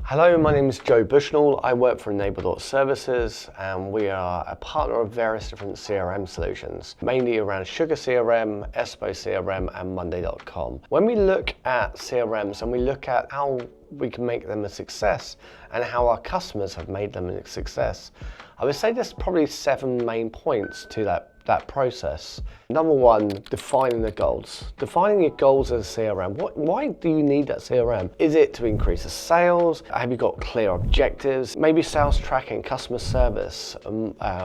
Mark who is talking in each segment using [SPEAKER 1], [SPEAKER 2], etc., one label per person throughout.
[SPEAKER 1] Hello, my name is Joe Bushnell. I work for enable.services and we are a partner of various different CRM solutions, mainly around Sugar CRM, Espo CRM and Monday.com. When we look at CRMs and we look at how we can make them a success and how our customers have made them a success, I would say there's probably 7 main points to that process. Number 1, defining the goals. Defining your goals as a CRM. Why do you need that CRM? Is it to increase the sales? Have you got clear objectives? Maybe sales tracking, customer service,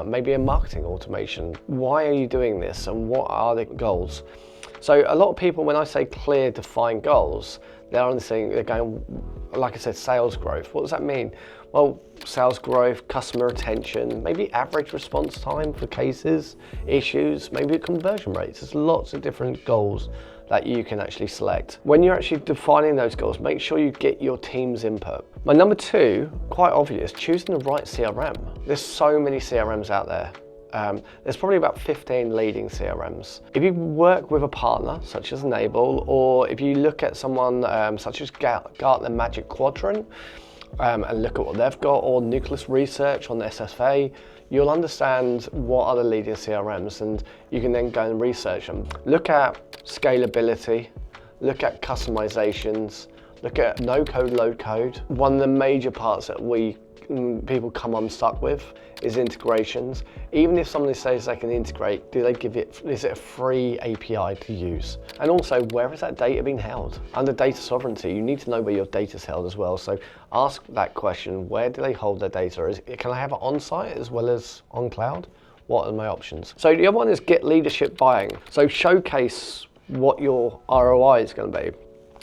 [SPEAKER 1] maybe a marketing automation. Why are you doing this and what are the goals? So a lot of people, when I say clear, defined goals, they're going, like I said, sales growth. What does that mean? Well, sales growth, customer retention, maybe average response time for cases, issues, maybe conversion rates. There's lots of different goals that you can actually select. When you're actually defining those goals, make sure you get your team's input. My number 2, quite obvious, choosing the right CRM. There's so many CRMs out there. There's probably about 15 leading CRMs. If you work with a partner, such as Enable, or if you look at someone such as Gartner Magic Quadrant, and look at what they've got, or Nucleus Research on the SFA, you'll understand what are the leading CRMs and you can then go and research them. Look at scalability, look at customizations, look at no code, low code. One of the major parts that people come unstuck with is integrations. Even if somebody says they can integrate, do they give it, is it a free API to use? And also, where is that data being held? Under data sovereignty, you need to know where your data is held as well. So ask that question, where do they hold their data? Can I have it on site as well as on cloud? What are my options? So the other one is get leadership buying. So showcase what your ROI is going to be.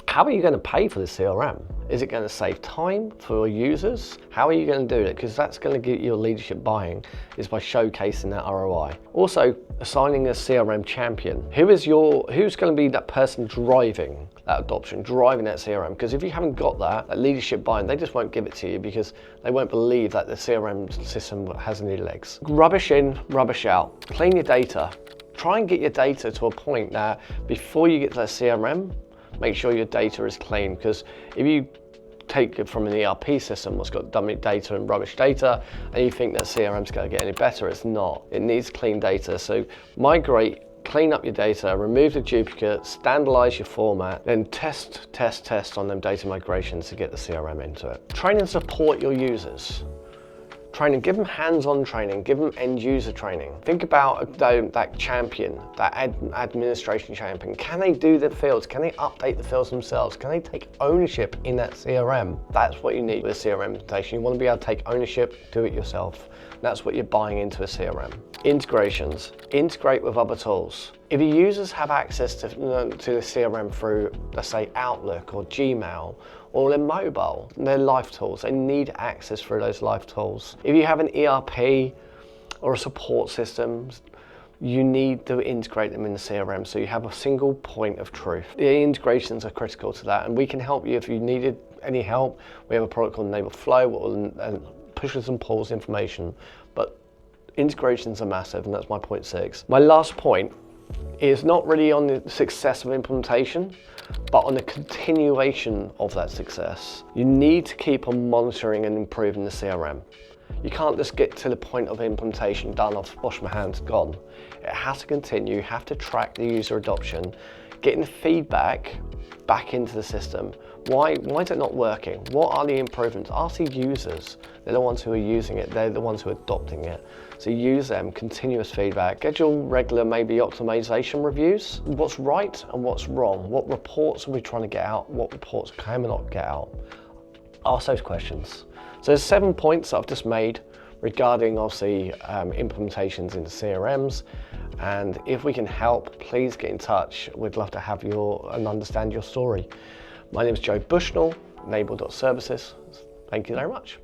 [SPEAKER 1] How are you going to pay for the CRM? Is it going to save time for users? How are you going to do it? Because that's going to get your leadership buying, is by showcasing that ROI. Also, assigning a CRM champion. Who's going to be that person driving that adoption, driving that CRM? Because if you haven't got that leadership buying, they just won't give it to you because they won't believe that the CRM system has any legs. Rubbish in, rubbish out. Clean your data. Try and get your data to a point that before you get to that CRM, make sure your data is clean, because if you take it from an ERP system that's got dummy data and rubbish data and you think that CRM's going to get any better, it's not. It needs clean data. So migrate, clean up your data, remove the duplicate, standardize your format, then test on them data migrations to get the CRM into it. Train and support your users. Training, give them hands-on training, give them end-user training. Think about that champion, that administration champion. Can they do the fields? Can they update the fields themselves? Can they take ownership in that CRM? That's what you need with a CRM implementation. You want to be able to take ownership, do it yourself. That's what you're buying into a CRM. Integrations, integrate with other tools. If your users have access to the CRM through, let's say, Outlook or Gmail, or their mobile, their live tools, they need access through those live tools. If you have an ERP or a support system, you need to integrate them in the CRM so you have a single point of truth. The integrations are critical to that, and we can help you if you needed any help. We have a product called Enable Flow, what will pushes and pulls information, but integrations are massive, and that's my point 6. My last point is not really on the success of implementation, but on the continuation of that success. You need to keep on monitoring and improving the CRM. You can't just get to the point of implementation, done, I've washed my hands, gone. It has to continue, you have to track the user adoption, getting the feedback back into the system. Why is it not working? What are the improvements? Ask the users. They're the ones who are using it. They're the ones who are adopting it. So use them, continuous feedback. Schedule regular, maybe optimization reviews. What's right and what's wrong? What reports are we trying to get out? What reports can we not get out? Ask those questions. So there's 7 points that I've just made regarding obviously implementations into CRMs. And if we can help, please get in touch. We'd love to have and understand your story. My name is Joe Bushnell, enable.services. Thank you very much.